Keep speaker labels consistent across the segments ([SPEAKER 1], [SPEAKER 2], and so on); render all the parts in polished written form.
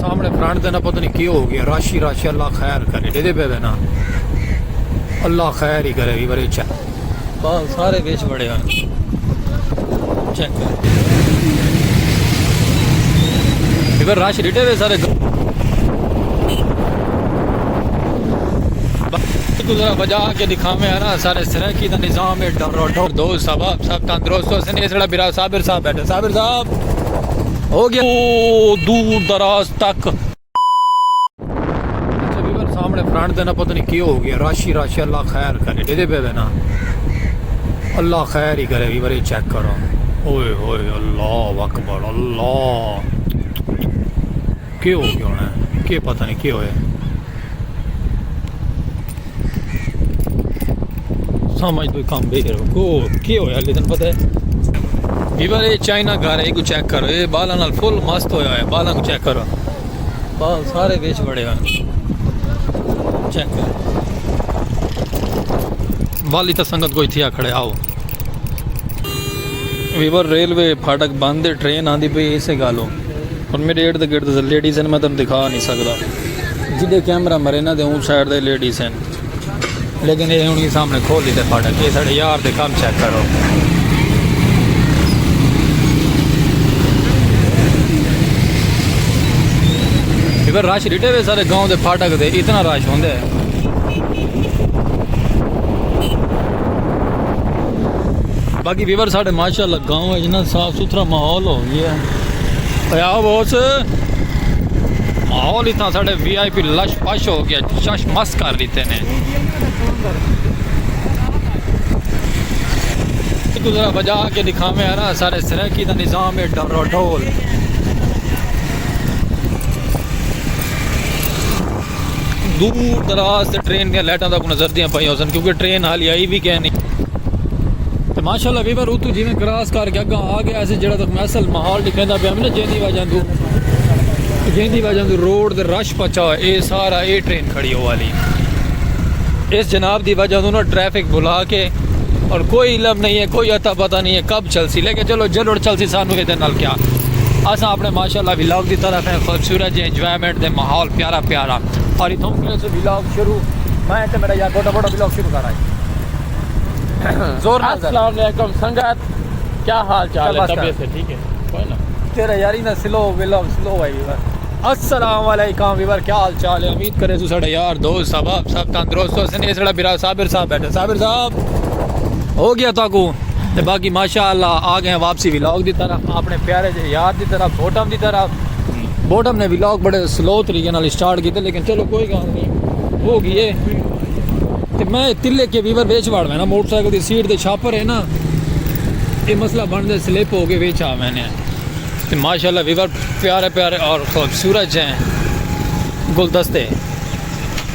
[SPEAKER 1] सामने फ्रंट देना पता नहीं क्यों हो गया राशि राशि अल्लाह खैर करे दे पे ना अल्लाह खैर ही करे वीवर अच्छा बस सारे बेच बड़े हैं चेक कर वीवर राश रिटे हुए सारे जरा बजा के दिखावे है ना सारे सरकी का निजाम है डर दोस्त सब तंदुरुस्त से बिरा साबिर साहब बैठे साबिर साहब हो गया ओ दूर दराज तक सामने फ्रंट देना पता नहीं क्यों हो गया राशि राशि अल्लाह खैर करे दे पे ना अल्लाह खैर ही करे वीवर चेक करो ओए ओए अल्लाह अकबर अल्लाह क्यों हो गया होना क्या पता नहीं क्यों है समझ कोई काम बेर को क्या होया लेकिन पता है वीवर ये चाइना घर है को चेक करो ये बालों नाल फुल मस्त होया है बालों को चेक करो बाल सारे बेच बड़े हैं चेक कर वाली तो संगत कोई थिया खड़े आओ वीवर रेलवे फाटक बंद है ट्रेन आंदी पे ऐसे गालो और मेरे इर्द गिर्द लेडीज हैं मैं तुम दिखा नहीं सकता जिदे कैमरा मरे ना दे उस साइड दे लेडीज हैं लेकिन ये उनके सामने खोल दी थे फाटक ये साढ़े यार दे काम चेक करो वीवर रश रिटे हुए सारे गांव के फाटक दे इतना रश होंगे बाकी वीवर साढ़े माशाल्लाह गांव है जितना साफ सुथरा माहौल हो गया है बॉस माहौल इतना साढ़े VIP लश पश हो गया शश मस्त कर लेते ने जरा बजा के दिखावे है ना सारे सरकी का निजाम है डर ढोल दूर दराज से ट्रेन दियां लाइटां तक नजर दियां पाई होसन क्योंकि ट्रेन हाली आई भी क्या नहीं तो माशाल्लाह वीवर उतू जिवें क्रॉस करके अग्गा आ गया ऐसे जड़ा तक मैं असल माहौल दिखांदा पिया ना जेंदी वजह रोड दे रश पचा ये सारा ये ट्रेन खड़ी हो वाली इस जनाब की वजह ना ट्रैफिक बुला के और कोई इलम नहीं है कोई अता पता नहीं है कब चलसी लेकिन चलो जरूर चलसी सानू ये नाल क्या अस अपने माशाल्लाह व्लॉग की तरफ है खूबसूरत एंजॉयमेंट दे माहौल प्यारा प्यारा और इतों से व्लॉग शुरू मैं तो मेरा यार बड़ा व्लॉग शुरू कर रहा है जोर
[SPEAKER 2] अस्सलाम वालेकुम संगत क्या हाल चाल है तबीयत से ठीक है कोई ना
[SPEAKER 1] तेरा यारी ना स्लो व्लॉग स्लो है वीवर अस्सलाम वालेकुम वीवर क्या हाल चाल है उम्मीद करे साढ़े यार दोस्त सब तंदुरुस्त से सड़ा बिरा साबिर साहब बैठे साबिर साहब हो गया ताकू ते बाकी माशाअल्लाह आ गए वापसी व्लॉग की तरफ अपने प्यारे जे यार की तरफ बोटम ने व्लॉग बड़े स्लो तरीके नाल स्टार्ट किए लेकिन चलो कोई गल नहीं हो गई है मैं तिले के वीवर वेच वाड़ में ना मोटरसाइकिल की सीट के छापर है ना ये मसला बनते स्लिप हो गए वेच आ मैंने तो माशाल्लाह वीवर प्यारे प्यारे और खूबसूरत हैं गुलदस्ते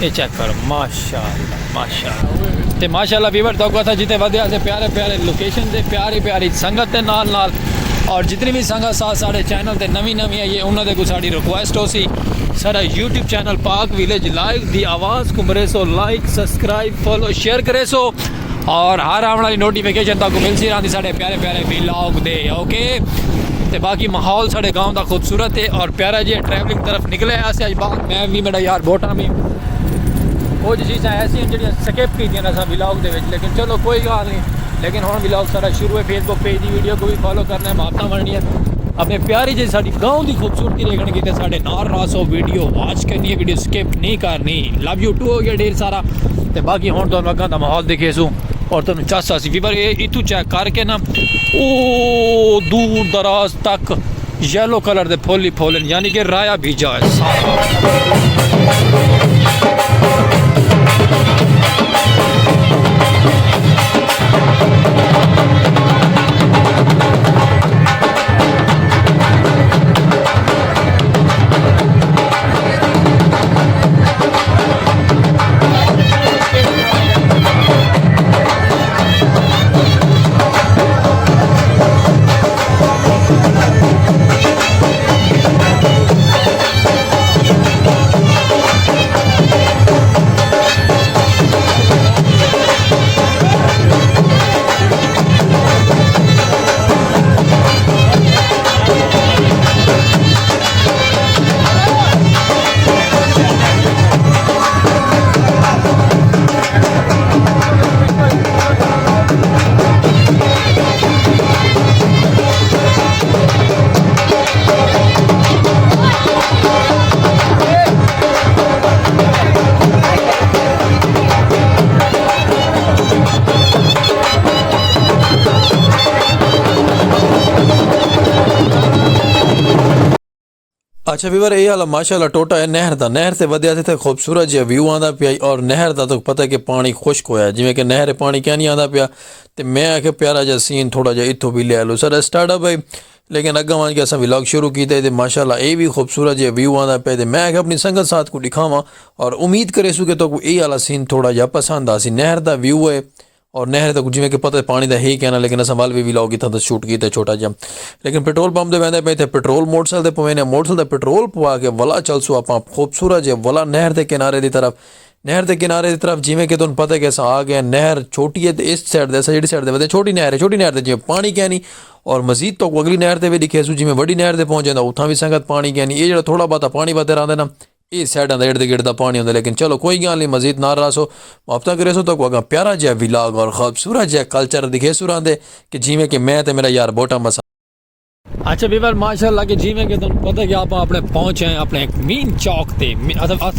[SPEAKER 1] ये चेक करो माशाल्लाह माशाल्लाह वीवर तो था जितने वधिया से प्यारे प्यारे लोकेशन से प्यारी प्यारी संगत के नाल और जितनी भी संगत साथ साढ़े चैनल से नवी आई है उन्होंने को साड़ी रिक्वेस्ट हो सी सारा यूट्यूब चैनल पाक विलेज लाइव दी आवाज़ को मरे so like subscribe follow share करे सो और हर आने वाली नोटिफिकेशन तक मिल सी रही साढ़े प्यारे प्यारे व्लॉग दे ओके तो बाकी माहौल साढ़े गाँव का खूबसूरत है और प्यारा जी ट्रैवलिंग तरफ निकले अस अज बाद मैं भी मेरा यार बोटा में कुछ चीज़ा ऐसी जो स्किप की व्लॉग के लेकिन चलो कोई गल नहीं लेकिन हम व्लॉग सारा शुरू है फेसबुक पेज की वीडियो को भी फॉलो करना है मापना बननी है अपने प्यारी जी साड़ी गाँव की खूबसूरती देखने की साढ़े नाल रासो वीडियो वॉच करनी है वीडियो स्किप नहीं करनी लव यू टू हो गया ढेर सारा तो बाकी हूँ तुम अगर का माहौल दिखे सू और तुम चासा सी वीवर ये इतू चेक करके ना ओ दूर दराज तक येलो कलर के फुल ही फुल यानी कि राया बीजा है सारा अच्छा ਵੀਰ ਇਹ ਹਾਲਾ ਮਾਸ਼ਾਅੱਲਾ ਟੋਟਾ ਹੈ ਨਹਿਰ ਦਾ ਨਹਿਰ ਤੇ ਵਧਿਆ ਤੇ ਖੂਬਸੂਰਤ ਜਿਹਾ ਵਿਊ ਆਂਦਾ ਪਿਆ ਔਰ ਨਹਿਰ ਦਾ ਤਾਂ ਪਤਾ ਕਿ ਪਾਣੀ ਖੁਸ਼ਕ ਹੋਇਆ ਜਿਵੇਂ ਕਿ ਨਹਿਰ ਪਾਣੀ ਕਿਆ ਨਹੀਂ ਆਂਦਾ ਪਿਆ ਤੇ ਮੈਂ ਆਖਿਆ ਪਿਆਰਾ ਜਿਹਾ ਸੀਨ ਥੋੜਾ ਜਿਹਾ ਇੱਥੋਂ ਵੀ ਲੈ ਲਓ ਸਰ ਸਟਾਰਟਅਪ ਹੈ लेकिन अगर मान के असा व्लॉग शुरू किया तो माशाल्लाह ये भी खूबसूरत जो व्यू आता पे मैं अपनी संगत साथ को दिखावा और उम्मीद करे सू कि तो ये वाला सीन थोड़ा जहा पसंद आ सी नहर का व्यू है और नहर तक जिमें कि पता पानी का ही कहना लेकिन असा वाल भी व्लॉग इतना शूट किया छोटा जहा लेकिन पेट्रोल पंप से वह पे पेट्रोल मोटरसाइकिल पवेने मोटरसाइकिल का पेट्रोल पवा के वला चल सो आप खूबसूरत जो वला नहर के किनारे की तरफ नहर के किनारे की तरफ जिमें कि तुम पता कि आ गया नहर छोटी है तो इस साइड जी साइड से छोटी नहर जिमें पानी क्या नहीं और मजीद तो अगली नहर से भी दिखे सू जिमें वड्डी नहर से पहुँच जाता उतना भी संगत पानी क्या नहीं ये जो थोड़ा बहुत पानी बते रहते ना ये साइडा का इर्द गिर्द पानी होंगे लेकिन चलो कोई गल नहीं मजीद ना रहा सो वापता करे सो तो अगर प्यारा जहा विलाग और खूबसूरत जहा कल्चर दिखे सू रहा कि जिमें कि मैं तो मेरा यार बोटा मसा अच्छा बीबर माशाल्लाह कि जिमें कि तुम पता कि आप अपने पहुंचे हैं अपने एक मीन चौक ते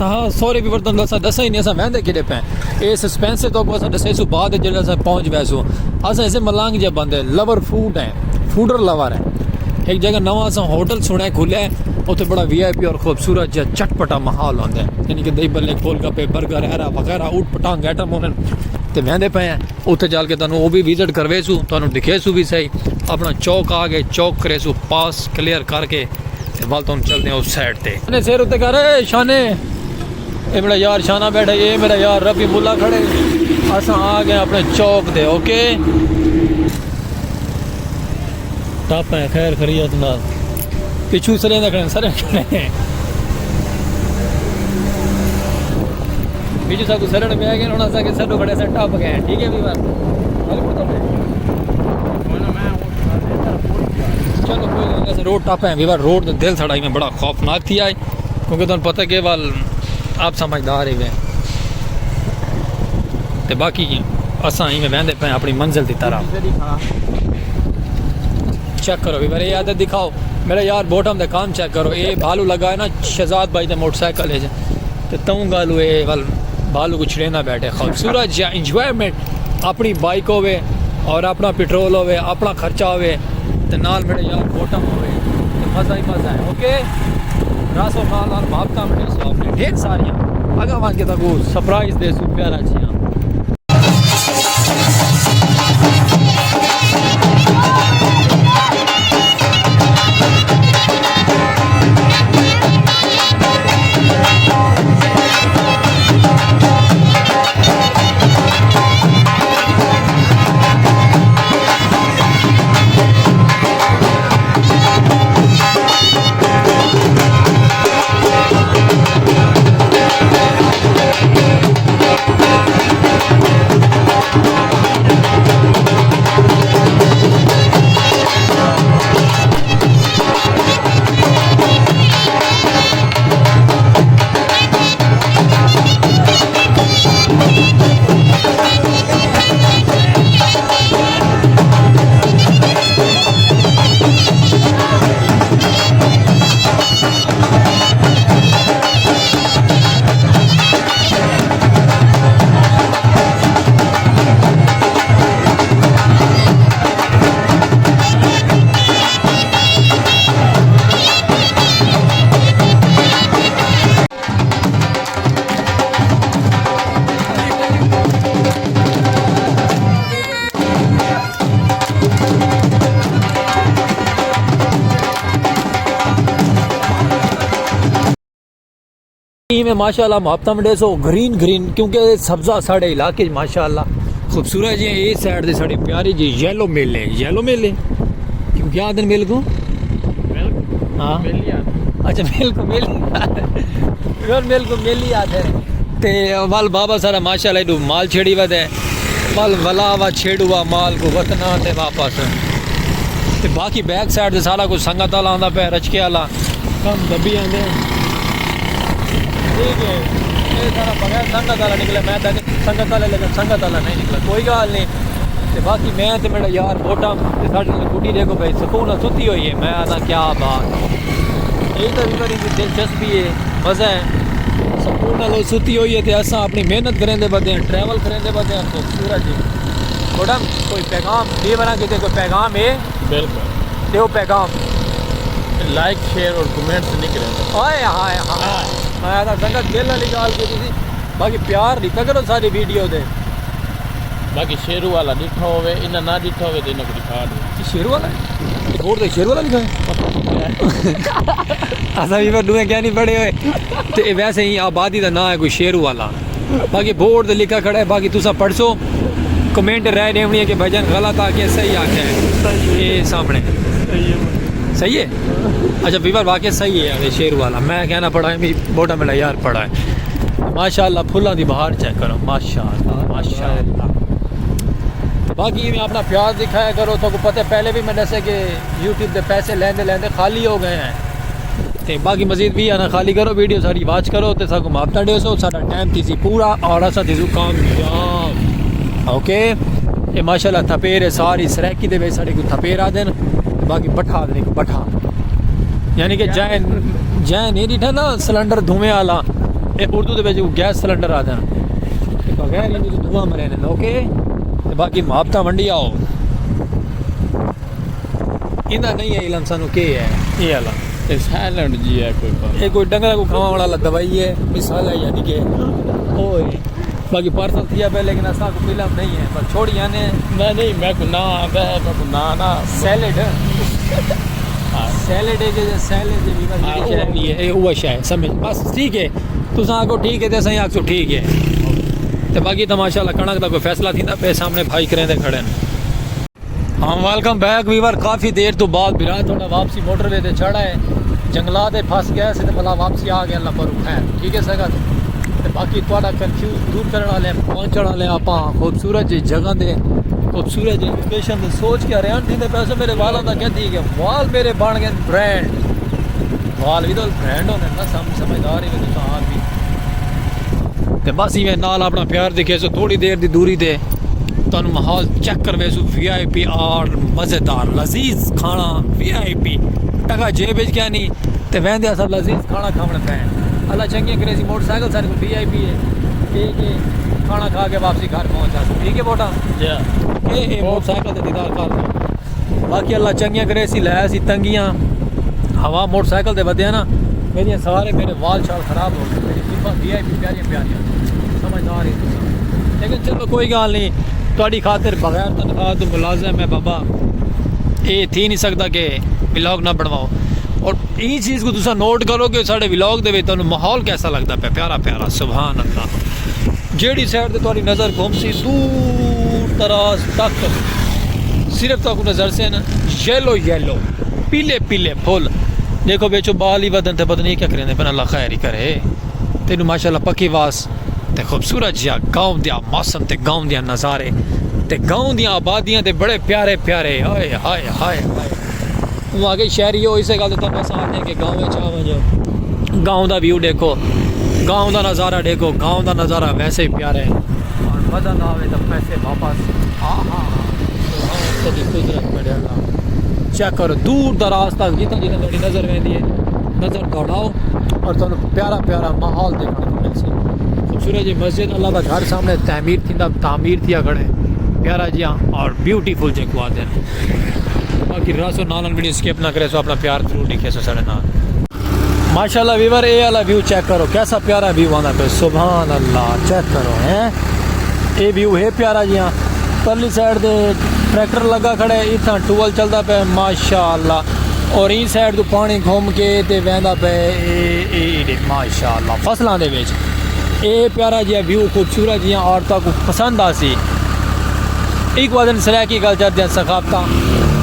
[SPEAKER 1] हाँ सॉरी बीबर तुम दसा ही नहीं असा वहदे कि पे ये सस्पेंस तो असा दसे सू बाद जो असा पहुंच वैसू असा ऐसे मलांग जे बंदे लवर फूड है फूडर लवर है एक जगह नवा असा होटल सुने खुले उत्थे बड़ा VIP और खूबसूरत जहा चटपटा माहौल होंगे यानी कि दही बल्ले गोलगप्पे बर्गर हैरा वगैरह ऊट पटांग आइटम होने तो वहदे पे हैं उत्थे चल के तुहानू वो भी विजिट करवेसू तुहानू दिखेसू भी सही अपना चौक आ गए चौक करेसू पास क्लियर करके वाल तुम चलते हैं उस साइड ते सिर उत्ते कर शाने ये मेरा यार शाना बैठा ये मेरा यार रबी मुल्ला खड़े असा आ गए अपने चौक दे ओके टप है खैर खरीत नाल पिछू सरे खड़े सरे खड़े पिछू सब सरड़ में आ गए उन्होंने सा के सडो खड़े से टप गए ठीक है भी बात चलो कोई नहीं रोड टप है विवार रोड तो दिल सड़ाई में बड़ा खौफनाक थी आए क्योंकि तुम पता कि वाल आप समझदार ही वे ते बाकी असा ही में बहते पे अपनी मंजिल की तरह चेक करो विवार ये आदत दिखाओ मेरा यार बॉटम दे काम चेक करो ये भालू लगा है ना शहजाद भाई दे मोटरसाइकिल है तो तू गल ये वाल भालू को छड़ेना बैठे खूबसूरत या इंजॉयमेंट अपनी बाइक होवे और अपना पेट्रोल होवे अपना खर्चा होवे ते नाल मेरे यार बॉटम होवे तो मज़ा ही मज़ा है ओके रासो नाल और भागता मेरे सो आपने ढेर सारियां अगर वहाँ के तक वो सरप्राइज दे सू प्यारा छियां में माशाल्लाह मुहब्बत में सो ग्रीन ग्रीन क्योंकि सब्जा साढ़े इलाके माशाल्लाह खूबसूरत जी ये साइड से साड़ी प्यारी जी येलो मेले क्यों क्या दिन मिल को हाँ अच्छा मिल को मेली आते ते वाल बाबा सारा माशाल्लाह इडू माल छेड़ी वद है वाल वलावा छेड़ुआ माल को वतना ते वापस ते बाकी बैक साइड से सारा कुछ संगत वाला आंदा पे रचके वाला कम दबी आंदे ठीक है ये सारा बगैर संगत वाला निकला मैं तो संगत वाला लेकिन संगत वाला नहीं निकला कोई गल नहीं ते बाकी मैं तो मेरा यार बोटा ते साडी गुड्डी देखो भाई सुकून सुती हुई है मैं आना क्या बात यही तो भी मेरी दिलचस्पी है मज़ा है सुकून वाले सुती हुई है तो असा अपनी मेहनत करें दे बदे ट्रैवल करें दे बदे खूबसूरत जी बोटा कोई पैगाम ये बना के कोई पैगाम है बिल्कुल दो पैगाम
[SPEAKER 2] लाइक शेयर और कमेंट नहीं करें।
[SPEAKER 1] हाय हाय हाय मैं ਤਾਂ ਸੰਗਤ ਦਿਲ ਵਾਲੀ ਗੱਲ ਕੀਤੀ ਸੀ ਬਾਕੀ ਪਿਆਰ ਦਿੱਤਾ ਕਰੋ ਸਾਰੀ ਵੀਡੀਓ ਦੇ
[SPEAKER 2] बाकी शेरू वाला डिठा होवे इन्हें ना डिठा होवे तो इन्हें को दिखा दो।
[SPEAKER 1] शेरू वाला बोर्ड ते शेरू वाला लिखा है असा भी दुए क्या नहीं पढ़े हुए ते वैसे ही आबादी का ना है कोई शेरू वाला बाकी बोर्ड ते लिखा खड़ा है बाकी तुसा पढ़सो कमेंट राय देवनी है कि भजन गलत आके सही आके है ये सामने सही है अच्छा बीवर वाकई सही है ये शेरू वाला मैं कहना पड़ा है बोटा मेरा यार पड़ा है माशाअल्लाह फुल्लां दी बहार चेक करो माशाअल्लाह माशाअल्लाह बाकी मैं अपना प्यार दिखाया करो तो पता है पहले भी मैं दसे कि यूट्यूब के पैसे लेंदे लेंदे खाली हो गए हैं तो बाकी मजीद भी आना खाली करो वीडियो सारी वाच करो तो साको मापता डे सो सारा टाइम थी पूरा और असा थी कामयाब ओके ये माशाल्लाह थपेर है सारी सरैकी दे साड़ी को थपेर आ देन बाकी बठा देने को बठा यानी कि जैन नहीं डिठा ना सिलेंडर धुएं वाला ये उर्दू के गैस सिलेंडर आ देन बगैर इन्हें धुआं मरे ने ओके बाकी मुहाबता वंडी आओ इंदा नहीं है इलम सानू के है ये वाला
[SPEAKER 2] साइलेंट जी है
[SPEAKER 1] कोई डंगरा को खावा वाला दवाई है मिसाल है यानी कि ओए बाकी पार्सल किया पे लेकिन ऐसा को फिल्म नहीं है पर छोड़िया ने
[SPEAKER 2] नहीं मैं को ना आवे मैं को ना
[SPEAKER 1] सैलेड सैलेड है जे सैलेड भी बस ये वो शायद समझ बस ठीक है तुसा को ठीक है ते सही आखो ठीक है तो बाकी तो माशाल्लाह कणक का कोई फैसला थी पे सामने भाई करेंदे खड़े हाँ वेलकम बैक वीवर काफ़ी देर तो बाद बिरा थोड़ा वापसी मोटरवे ते चढ़ा है जंगलात फस गया से मतलब वापसी आ गया अल्लाह पर खैर ठीक है सगत तो बाकी थोड़ा कन्फ्यूज दूर करने वाले पहुँचने वाले आप खूबसूरत जी जगह दे खूबसूरत जी लोकेशन दे सोच के हरियाणा थी पैसे मेरे वालों का क्या ठीक है वाल मेरे बन गए ब्रांड वाल भी तो ब्रांड होने ना समझदार ही तो आप भी ते बस इवें नाल अपना प्यार दिखे सो थोड़ी देर दी दूरी ते तुहानू माहौल चेक करवे सो VIP और मज़ेदार लजीज खाना VIP टका जेब च क्या नहीं ते वहदे सब लजीज खाना खावण पे अल्लाह चंगी क्रेजी मोटरसाइकिल सारे को VIP है ठीक है खाना खा के वापसी घर पहुँच जा ठीक है बोटा ये मोटरसाइकिल ते दीदार कर दो बाकी अल्लाह चंगी क्रेजी लै सी तंगियां हवा मोटरसाइकिल ते वधिया ना मेरी सारे मेरे वाल शाल खराब हो गए मेरी जिम्मा VIP प्यारियां समझदार ही लेकिन चलो कोई गल नहीं थोड़ी खातिर बगैर तनख्वाह तो मुलाजम है बाबा ये थी नहीं सकता कि व्लॉग ना बनवाओ और ये चीज़ को तुसा नोट करो कि साढ़े व्लॉग दे तुहानू माहौल कैसा लगता पे प्यारा प्यारा सुभान अल्लाह जेड़ी साइड ते थोड़ी नज़र घूमसी दूर दराज तक सिर्फ तक नज़र से ना येलो येलो पीले पीले फुल देखो बेचो बाल ही बदन थे पता नहीं क्या करें पर अल्लाह खैर ही करे तेनू माशाल्लाह पक्की वास ते खूबसूरत जिहा गाँव दिया मौसम ते गाँव दिया नज़ारे ते गाँव दिया आबादियाँ ते बड़े प्यारे प्यारे हाय हाय हाय हाय आगे शहरी हो इसे गल तो साथ है कि गाँव में चाह जो गाँव का व्यू देखो गाँव का नज़ारा देखो गाँव का नज़ारा वैसे ही प्यारा है और मज़ा ना आवे तो पैसे वापस कुदरत मेरे अल्लाह चेक करो दूर दराज तक जितना जितना थोड़ी नज़र वहदी है नज़र दौड़ाओ और तुम प्यारा प्यारा माहौल देखने को मिल सी खूबसूरत जी मस्जिद अल्लाह का घर सामने तामीर थिया खड़े प्यारा जी और ब्यूटीफुल जे को आते बाकी रासो नालन वीडियो स्किप ना करे सो अपना प्यार जरूर दिखे सो साढ़े नाल माशाल्लाह वीवर ये वाला व्यू चेक करो कैसा प्यारा व्यू आना पे सुभान अल्लाह चेक करो हैं ये व्यू है प्यारा जी परली साइड दे ट्रैक्टर लगा खड़े इतना टूबल चलता पे माशाल्लाह और ई साइड तो पानी घूम के ते वहदा पे माशाल्लाह फसलों दे विच ये प्यारा जिहा व्यू खूबसूरत जिहा औरतों को पसंद आसी एक वजन सराकी कल्चर दियां सकाफत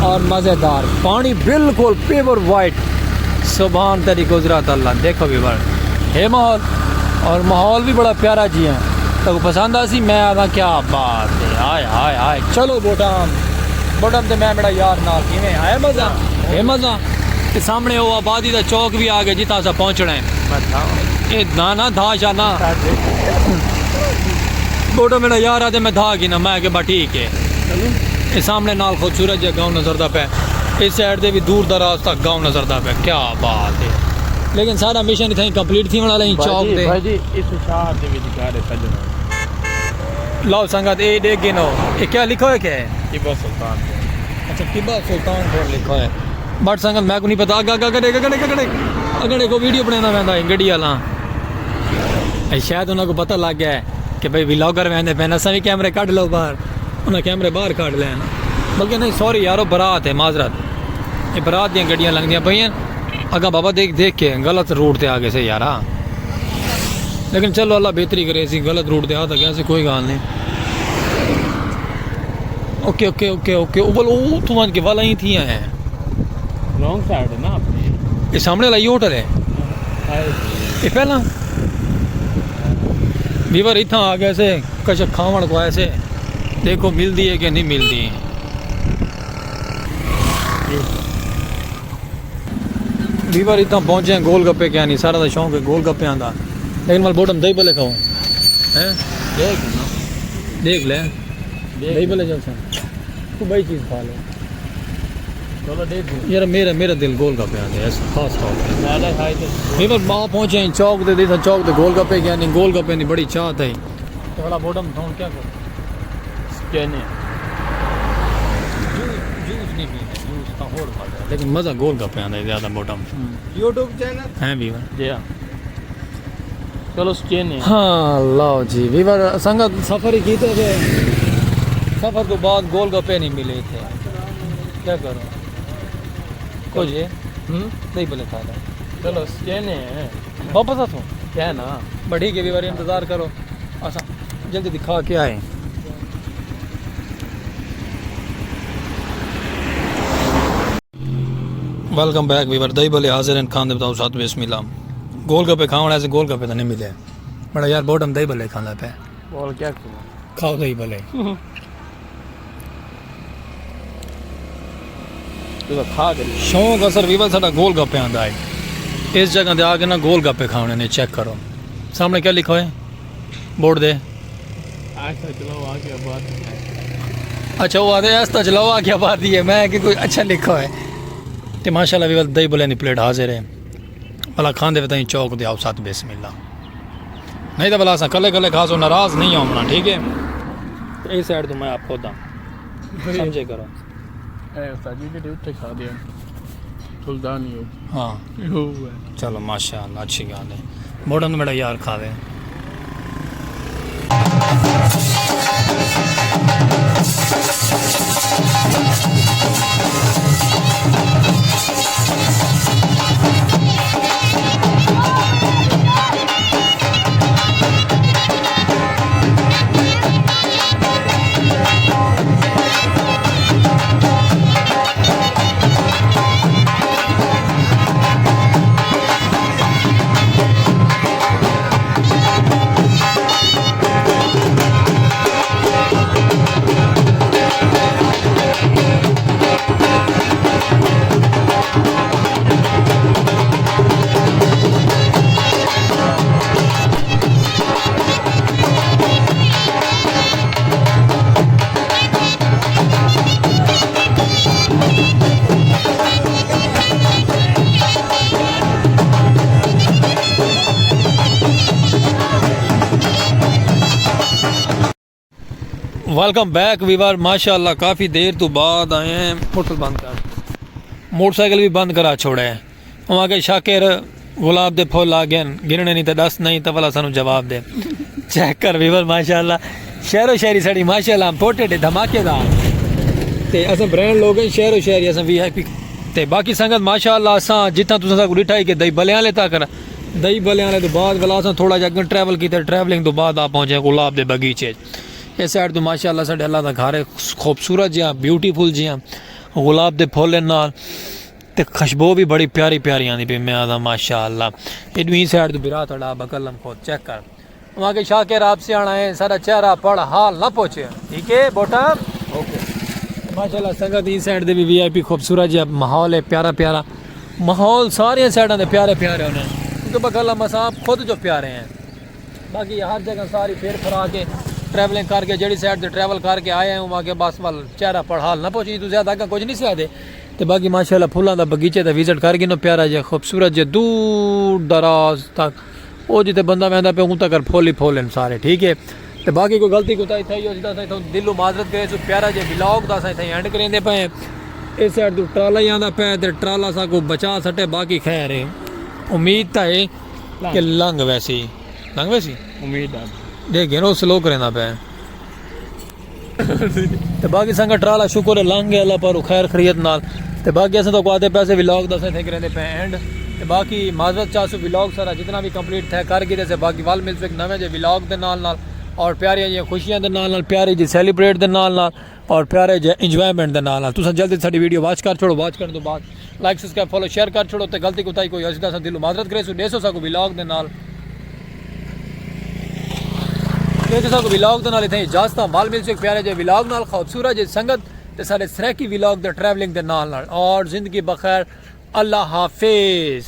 [SPEAKER 1] और मज़ेदार पानी बिल्कुल पेवर वाइट सुभान तेरी गुजरात अल्लाह देखो भी बड़ है माहौल और माहौल भी बड़ा प्यारा जी है तो पसंद आसी मैं आदा क्या बात है हाय हाय हाय चलो बोटम ते मैं मेरा यार नाल किवें आया मज़ा है मज़ा ते सामने वो आबादी का चौक भी आ गया जितना सा पहुँचना है ये ना धा शाना बोटो मेरा यार आते मैं धा की ना मैं के बा ठीक है ये सामने नाल खूबसूरत जगह गाँव नजरदा पे इस साइड से भी दूर दराज तक गाँव नजरदा पे क्या बात है लेकिन सारा मिशन इतना कंप्लीट थी वाला चौक दे
[SPEAKER 2] भाई जी इस शहर दे विच घर है सजन
[SPEAKER 1] लो संगत ए देख गिनो ये क्या लिखा है क्या है
[SPEAKER 2] टिब्बा सुल्तान
[SPEAKER 1] अच्छा टिब्बा सुल्तान लिखा है बट संगत मैं को नहीं पता अगड़े को वीडियो बनाना पैंदा है गड्डी वाला शायद उन्होंने को पता लग गया है कि भाई व्लॉगर वहदे पे असा भी कैमरे कढ़ लो बाहर उन्हें कैमरे बाहर कढ़ लैन बल्कि नहीं सॉरी यारो बारात है माजरत ये बारात दी गड्डियाँ लंघदियाँ पईयां अगर बाबा देख के गलत रूट ते आ गए से यारा लेकिन चलो अल्लाह बेहतरी करे सी गलत रूट ते आ तो कैसे कोई गल नहीं ओके ओके ओके ओके बोल तू मान के वाला ही थी है
[SPEAKER 2] रॉन्ग साइड है ना अपनी
[SPEAKER 1] ये सामने वाला ये होटल है ये पहला वीवर इतना आ गया से कच खावण को ऐसे देखो मिलती है कि नहीं मिलती वीवर इतना पहुंचे हैं गोल गप्पे क्या नहीं सारा तो शौक है गोल गप्पे आंदा लेकिन मैं बोटम दही भले खाऊं हैं देख ले दही भले चल तू बड़ी चीज़ खा ले
[SPEAKER 2] चलो देख
[SPEAKER 1] यार मेरा दिल गोल गप्पे आंदे ऐसा खास तौर पे
[SPEAKER 2] ज़्यादा खाए तो
[SPEAKER 1] वीवर माँ पहुंचे हैं चौक दे देखा चौक दे गोल गप्पे क्या नहीं गोल गप्पे नहीं बड़ी चाहत है
[SPEAKER 2] थोड़ा बॉटम खाऊं क्या करूं कहने
[SPEAKER 1] जूस नहीं पीते जूस का होड़ खा जाए लेकिन मज़ा गोल गप्पे आंदा है ज़्यादा बॉटम
[SPEAKER 2] यूट्यूब चैनल
[SPEAKER 1] हैं वीवर
[SPEAKER 2] जी हाँ चलो कहने
[SPEAKER 1] हाँ लो जी वीवर संगत सफ़र ही की थे सफ़र के बाद गोल गप्पे नहीं मिले थे क्या करो कुछ है नहीं बोले खा लो
[SPEAKER 2] चलो कहने
[SPEAKER 1] वापस आ तू
[SPEAKER 2] क्या ना
[SPEAKER 1] बढ़ी के वीवर इंतज़ार करो अच्छा जल्दी दिखा के आए वेलकम बैक वीवर दही भले हाजिर हैं खान दे बताओ साथ बिस्मिल्लाह गोल गप्पे खाओ ऐसे गोल गप्पे तो नहीं मिले बड़ा यार बॉटम दही भले खाना पे
[SPEAKER 2] बोल क्या करूं
[SPEAKER 1] खाओ दही भले
[SPEAKER 2] तो खा गए
[SPEAKER 1] शौक असर वीवर साडा गोल गप्पे आंदा है इस जगह ते आके ना गोल गप्पे खाने ने चेक करो सामने क्या लिखा है बोर्ड दे
[SPEAKER 2] ऐसा चलो आगे बात
[SPEAKER 1] अच्छा वो आते ऐसा चलाओ आ क्या बात है मैं कि कोई अच्छा लिखा है तो माशाल्लाह वीवर दही भले की प्लेट हाजिर है भला खाते बताई चौक दे आओ साथ बिस्मिल्लाह नहीं तो भला असा कले कले खासो नाराज़ नहीं होना ठीक है इस साइड तो मैं आपको दा समझे करो
[SPEAKER 2] जी के उत्ते खा दिया सुल्तानी
[SPEAKER 1] हाँ चलो माशाल्लाह अच्छी गल है बॉटम तो मेरा यार खावे वेलकम बैक वीवर माशाल्लाह काफ़ी देर तो बाद आए हैं होटल बंद कर मोटरसाइकिल भी बंद करा छोड़ा है वहाँ के शाकिर गुलाब दे फुल आ गए गिनने नहीं तो दस नहीं तो भला सानू जवाब दे चेक कर वीवर माशाल्लाह शहरो शहरी साड़ी माशाल्लाह पोटेड धमाकेदार ते असां ब्रांड लोग हैं शहरो शहरी असां VIP ते बाकी संगत माशाल्लाह असां जितना तुसां साकू डिठा कि दही भले वाले तक दही भले वाले तो बाद वाला असां थोड़ा जिहा अग्गें ट्रैवल कीता ट्रैवलिंग तो बाद आ पहुंचे गुलाब दे बगीचे इस साइड तो माशाल्लाह साढ़े अल्लाह दा घर है खूबसूरत जिहा ब्यूटीफुल जिहा गुलाब दे फुल नाल ते खुशबू भी बड़ी प्यारी प्यारी आंदी पे मैं आदा माशाल्लाह इधर साइड तो बिरा तड़ा बकलम को चेक कर वहाँ के शाकिर आपसे आना है सारा चेहरा पढ़ हाल ना पहुँचे ठीक है बोटा ओके माशाल्लाह संगत इस साइड दे भी VIP खूबसूरत जिहा माहौल है प्यारा प्यारा माहौल सारे साइडों दे प्यारे प्यारे होने क्योंकि बकलम असाब खुद जो प्यारे हैं बाकी हर जगह सारी फेर फरा के ट्रैवलिंग करके जड़ी साइड से ट्रैवल करके आए हैं वहाँ के बस वाल चेहरा पढ़ाल ना पहुँची तू ज़्यादा कुछ नहीं सिया दे तो बाकी माशाल्लाह फुलों का बगीचे का विजिट करके ना प्यारा जिहा खूबसूरत जिहा दूर दराज तक वो जिते बंदा वहदा पे उन तक फुल ही फुल हैं सारे ठीक है तो बाकी कोई गलती कोताही थी हो दिलों माजरत करे सो प्यारा जिहा ब्लॉग का असां एंड करेंदे पे इस साइड तो ट्राला ही आंदा पे ते ट्राला सा को बचा सटे बाकी खैर है उम्मीद तो है कि लंघ वैसी
[SPEAKER 2] उम्मीद है
[SPEAKER 1] देख नो स्लो करेंदा पे ते बाकी संग ट्राला शुक्र है लंघ गया अल्लाह पर खैर खैरियत नाल ते बाकी असें तो आते पैसे व्लॉग दसे थे करेंदे पे एंड ते बाकी माजरत चासो व्लॉग सारा जितना भी कंप्लीट थे कर गए से बाकी वाल मिल एक नवे जे व्लॉग दे नाल और प्यारियां जी खुशियां दे नाल प्यारे जी सैलीब्रेट दे नाल और प्यारे जे इंजॉयमेंट दे नाल तुसा जल्दी साडी वीडियो वॉच कर छोड़ो वॉच करने तो बाद लाइक सब्सक्राइब फॉलो शेयर कर छोड़ो ते गलती कोताही कोई अजदा सा दिलो माजरत करे सो देसो सा को व्लॉग दे नाल को व्लॉग दे नाल इथे इजाजत माल मिल एक प्यारे जे व्लॉग नाल खूबसूरत जे संगत ते सारे सरैकी व्लॉग दे ट्रैवलिंग दे नाल और जिंदगी बखैर अल्लाह हाफिज।